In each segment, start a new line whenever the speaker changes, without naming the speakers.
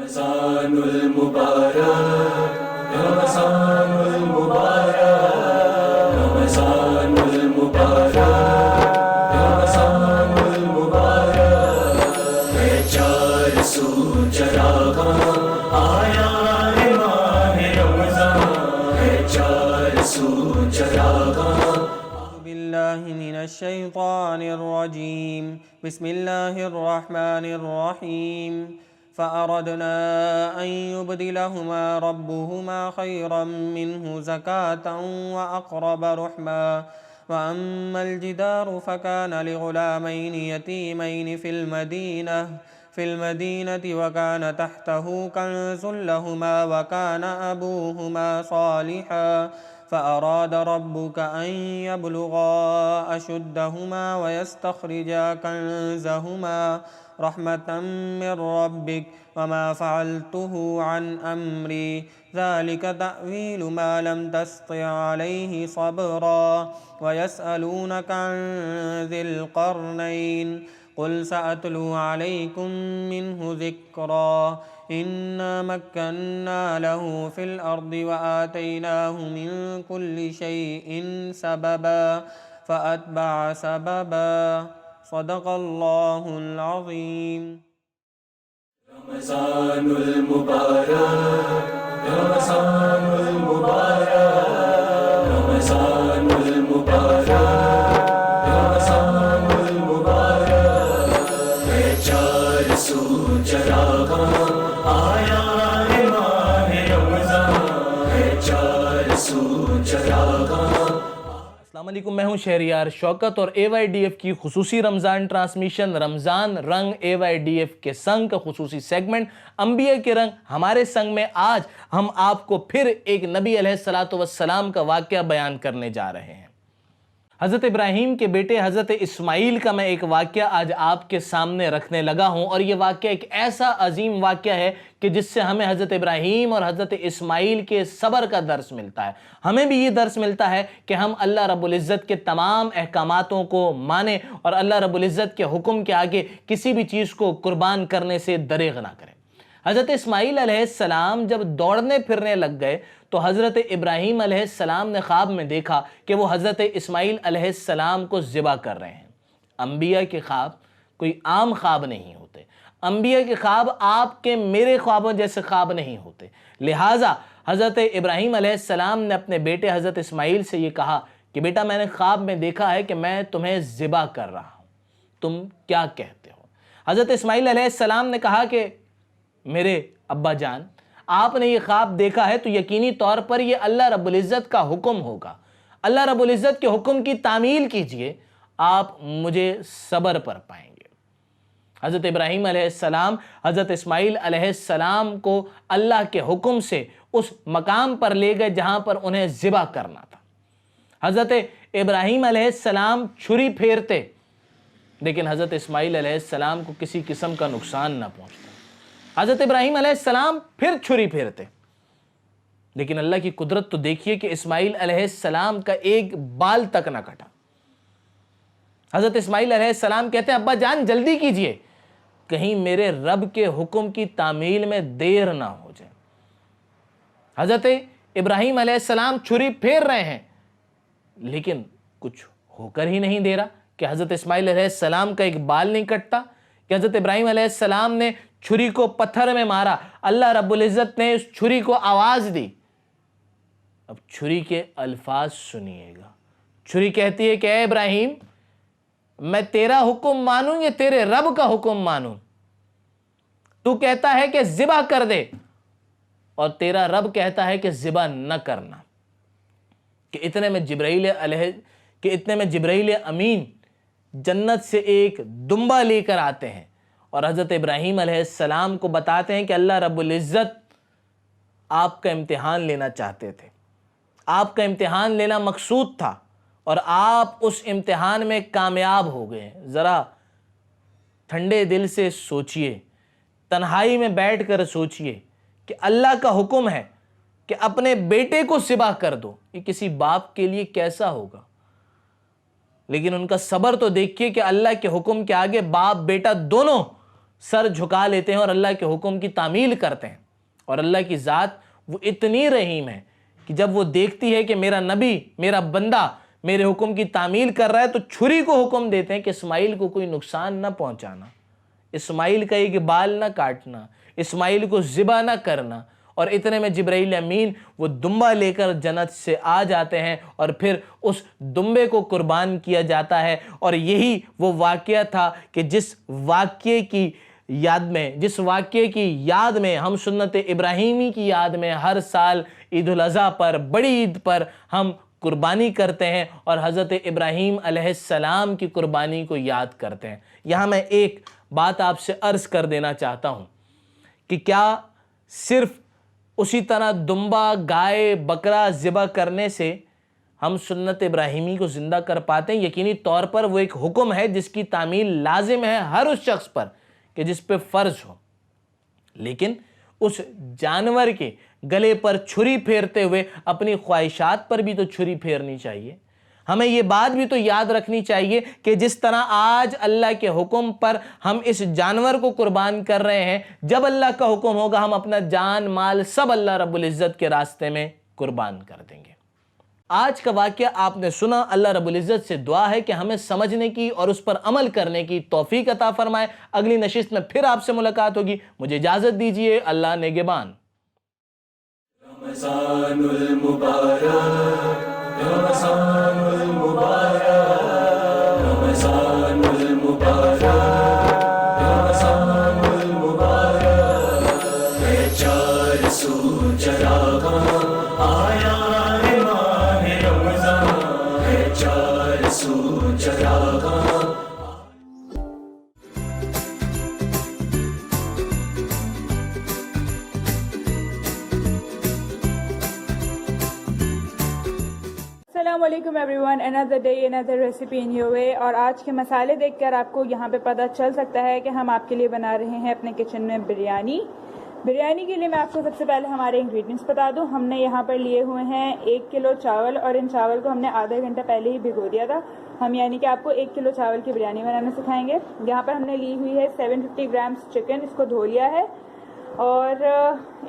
رمضان المبارک رمضان المبارک رمضان المبارک رمضان المبارک ہے چار سو چراغاں آیا ہے ماہ رمضان ہے چار سو چراغاں
بالله من الشيطان الرجيم بسم الله الرحمن الرحيم فأردنا أن يبدلهما ربهما خيرا منه زكاة وأقرب رحما وأما الجدار فكان لغلامين يتيمين في المدينة وكان تحته كنز لهما وكان أبوهما صالحا فأراد ربك أن يبلغا أشدهما ويستخرجا كنزهما رحمة من ربك وما فعلته عن أمري ذلك تأويل ما لم تستطع عليه صبرا ويسألونك عن ذي القرنين قل سأتلو عليكم منه ذكرا إنا مكنا له في الأرض وآتيناه من كل شيء سببا فأتبع سببا صدق الله العظيم
رمضان المبارک رمضان المبارک رمضان المبارک رمضان المبارک ہے چار سو چراغاں آیا ہے ماہ رمضان ہے چار سو چراغاں۔
السلام علیکم، میں ہوں شہریار شوکت اور اے وائی ڈی ایف کی خصوصی رمضان ٹرانسمیشن رمضان رنگ اے وائی ڈی ایف کے سنگ کا خصوصی سیگمنٹ انبیاء کے رنگ ہمارے سنگ میں آج ہم آپ کو پھر ایک نبی علیہ السلام کا واقعہ بیان کرنے جا رہے ہیں۔ حضرت ابراہیم کے بیٹے حضرت اسماعیل کا میں ایک واقعہ آج آپ کے سامنے رکھنے لگا ہوں، اور یہ واقعہ ایک ایسا عظیم واقعہ ہے کہ جس سے ہمیں حضرت ابراہیم اور حضرت اسماعیل کے صبر کا درس ملتا ہے۔ ہمیں بھی یہ درس ملتا ہے کہ ہم اللہ رب العزت کے تمام احکاماتوں کو مانیں اور اللہ رب العزت کے حکم کے آگے کسی بھی چیز کو قربان کرنے سے دریغ نہ کریں۔ حضرت اسماعیل علیہ السلام جب دوڑنے پھرنے لگ گئے تو حضرت ابراہیم علیہ السلام نے خواب میں دیکھا کہ وہ حضرت اسماعیل علیہ السلام کو ذبح کر رہے ہیں۔ انبیاء کے خواب کوئی عام خواب نہیں ہوتے، انبیاء کے خواب آپ کے میرے خوابوں جیسے خواب نہیں ہوتے، لہٰذا حضرت ابراہیم علیہ السلام نے اپنے بیٹے حضرت اسماعیل سے یہ کہا کہ بیٹا میں نے خواب میں دیکھا ہے کہ میں تمہیں ذبح کر رہا ہوں، تم کیا کہتے ہو؟ حضرت اسماعیل علیہ السلام نے کہا کہ میرے ابا جان، آپ نے یہ خواب دیکھا ہے تو یقینی طور پر یہ اللہ رب العزت کا حکم ہوگا، اللہ رب العزت کے حکم کی تعمیل کیجئے، آپ مجھے صبر پر پائیں گے۔ حضرت ابراہیم علیہ السلام حضرت اسماعیل علیہ السلام کو اللہ کے حکم سے اس مقام پر لے گئے جہاں پر انہیں ذبح کرنا تھا۔ حضرت ابراہیم علیہ السلام چھری پھیرتے لیکن حضرت اسماعیل علیہ السلام کو کسی قسم کا نقصان نہ پہنچتا۔ حضرت ابراہیم علیہ السلام پھر چھری پھیرتے لیکن اللہ کی قدرت تو دیکھیے کہ اسماعیل علیہ السلام کا ایک بال تک نہ کٹا۔ حضرت اسماعیل علیہ السلام کہتے ہیں ابا جان جلدی کیجئے، کہیں میرے رب کے حکم کی تعمیل میں دیر نہ ہو جائے۔ حضرت ابراہیم علیہ السلام چھری پھیر رہے ہیں لیکن کچھ ہو کر ہی نہیں دے رہا کہ حضرت اسماعیل علیہ السلام کا ایک بال نہیں کٹتا، کہ حضرت ابراہیم علیہ السلام نے چھری کو پتھر میں مارا، اللہ رب العزت نے اس چھری کو آواز دی۔ اب چھری کے الفاظ سنیے گا، چھری کہتی ہے کہ اے ابراہیم میں تیرا حکم مانوں یا تیرے رب کا حکم مانوں؟ تو کہتا ہے کہ ذبح کر دے اور تیرا رب کہتا ہے کہ ذبح نہ کرنا۔ کہ اتنے میں جبرائیل امین جنت سے ایک دمبا لے کر آتے ہیں اور حضرت ابراہیم علیہ السلام کو بتاتے ہیں کہ اللہ رب العزت آپ کا امتحان لینا چاہتے تھے، آپ کا امتحان لینا مقصود تھا اور آپ اس امتحان میں کامیاب ہو گئے۔ ذرا ٹھنڈے دل سے سوچئے، تنہائی میں بیٹھ کر سوچئے کہ اللہ کا حکم ہے کہ اپنے بیٹے کو ذبح کر دو، یہ کسی باپ کے لیے کیسا ہوگا؟ لیکن ان کا صبر تو دیکھیے کہ اللہ کے حکم کے آگے باپ بیٹا دونوں سر جھکا لیتے ہیں اور اللہ کے حکم کی تعمیل کرتے ہیں. اور اللہ کی ذات وہ اتنی رحیم ہے کہ جب وہ دیکھتی ہے کہ میرا نبی، میرا بندہ میرے حکم کی تعمیل کر رہا ہے تو چھری کو حکم دیتے ہیں کہ اسماعیل کو کوئی نقصان نہ پہنچانا، اسماعیل کا ایک بال نہ کاٹنا، اسماعیل کو ذبح نہ کرنا. اور اتنے میں جبرائیل امین وہ دمبا لے کر جنت سے آ جاتے ہیں اور پھر اس دمبے کو قربان کیا جاتا ہے. اور یہی وہ واقعہ تھا کہ جس واقعے کی یاد میں ہم سنت ابراہیمی کی یاد میں ہر سال عید الاضحیٰ پر، بڑی عید پر ہم قربانی کرتے ہیں اور حضرت ابراہیم علیہ السلام کی قربانی کو یاد کرتے ہیں. یہاں میں ایک بات آپ سے عرض کر دینا چاہتا ہوں کہ کیا صرف اسی طرح دمبا، گائے، بکرا ذبح کرنے سے ہم سنت ابراہیمی کو زندہ کر پاتے ہیں؟ یقینی طور پر وہ ایک حکم ہے جس کی تعمیل لازم ہے ہر اس شخص پر کہ جس پہ فرض ہو. لیکن اس جانور کے گلے پر چھری پھیرتے ہوئے اپنی خواہشات پر بھی تو چھری پھیرنی چاہیے. ہمیں یہ بات بھی تو یاد رکھنی چاہیے کہ جس طرح آج اللہ کے حکم پر ہم اس جانور کو قربان کر رہے ہیں، جب اللہ کا حکم ہوگا ہم اپنا جان مال سب اللہ رب العزت کے راستے میں قربان کر دیں گے. آج کا واقعہ آپ نے سنا. اللہ رب العزت سے دعا ہے کہ ہمیں سمجھنے کی اور اس پر عمل کرنے کی توفیق عطا فرمائے. اگلی نشست میں پھر آپ سے ملاقات ہوگی. مجھے اجازت دیجیے. اللہ نگہبان.
رمضان المبارک، رمضان المبارک، رمضان المبارک، رمضان المبارک. ہے چار سو چراغاں آیا ہے ماہ رمضان، ہے چار سو چراغاں.
السلام علیکم every one. another day another recipe in your way. اور آج کے مسالے دیکھ کر آپ کو یہاں پہ پتہ چل سکتا ہے کہ ہم آپ کے لیے بنا رہے ہیں اپنے کچن میں بریانی. بریانی کے لیے میں آپ کو سب سے پہلے ہمارے انگریڈینٹس بتا دوں. ہم نے یہاں پر لیے ہوئے ہیں 1 کلو چاول، اور ان چاول کو ہم نے آدھا گھنٹہ پہلے ہی بھگو دیا تھا. ہم یعنی کہ آپ کو 1 کلو چاول کی بریانی بنانا سکھائیں گے. یہاں پر ہم نے لی ہوئی ہے 750 گرامز چکن، اس کو دھو لیا ہے. اور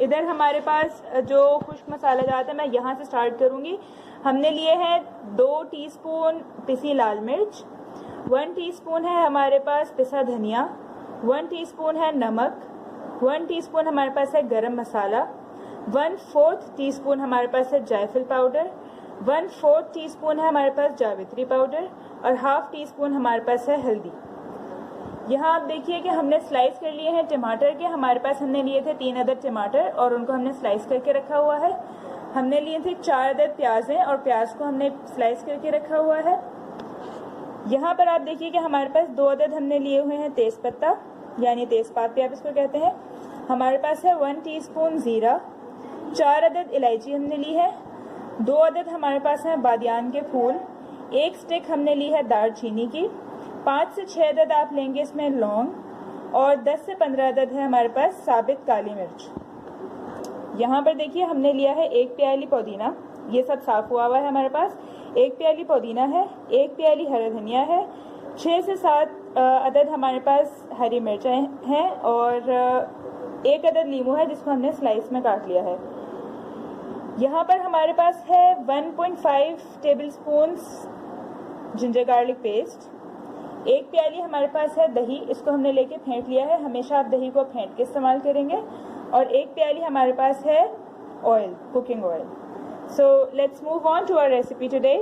ادھر ہمارے پاس جو خشک مسالہ جات ہے، میں یہاں سے سٹارٹ کروں گی. ہم نے لیے ہیں 2 ٹی اسپون پسی لال مرچ، 1 ٹی اسپون ہے ہمارے پاس پسا دھنیا، 1 ٹی اسپون ہے نمک، 1 ٹی اسپون ہمارے پاس ہے گرم مسالہ، 1/4 ٹی اسپون ہمارے پاس ہے جائفل پاؤڈر، 1/4 ٹی اسپون ہے ہمارے پاس جاوتری پاؤڈر، اور 1/2 ٹی اسپون ہمارے پاس ہے ہلدی. یہاں آپ دیکھیے کہ ہم نے سلائس کر لیے ہیں ٹماٹر کے. ہمارے پاس ہم نے لیے تھے 3 عدد ٹماٹر اور ان کو ہم نے سلائس کر کے رکھا ہوا ہے. ہم نے لیے تھے 4 عدد پیازیں اور پیاز کو ہم نے سلائس کر کے رکھا ہوا ہے. یہاں پر آپ دیکھیے کہ ہمارے پاس 2 عدد ہم نے لیے ہوئے ہیں تیز پتہ، یعنی تیز پات بھی آپ اس کو کہتے ہیں. ہمارے پاس ہے 1 ٹی اسپون زیرہ، 4 عدد الائچی ہم نے لی ہے، 2 عدد ہمارے پاس ہیں بادیان کے پھول، 1 سٹک ہم نے لی ہے دار چینی کی، 5 سے 6 عدد آپ لیں گے اس میں لونگ، اور 10 سے 15 عدد ہے ہمارے پاس ثابت کالی مرچ. یہاں پر دیکھیے ہم نے لیا ہے 1 پیالی پودینہ، یہ سب صاف ہوا ہوا ہے ہمارے پاس. 1 پیالی پودینہ ہے، 1 پیالی ہرا دھنیا ہے، 6 سے 7 عدد ہمارے پاس ہری مرچیں ہیں، اور 1 عدد لیمو ہے جس کو ہم نے سلائس میں کاٹ لیا ہے. یہاں پر ہمارے پاس ہے 1.5 ٹیبل سپونز جنجر گارلک پیسٹ. 1 پیالی ہمارے پاس ہے دہی، اس کو ہم نے لے کے پھینٹ لیا ہے. ہمیشہ آپ دہی کو پھینٹ کے استعمال کریں گے. اور 1 پیالی ہمارے پاس ہے oil, cooking oil. So let's move on to our recipe today.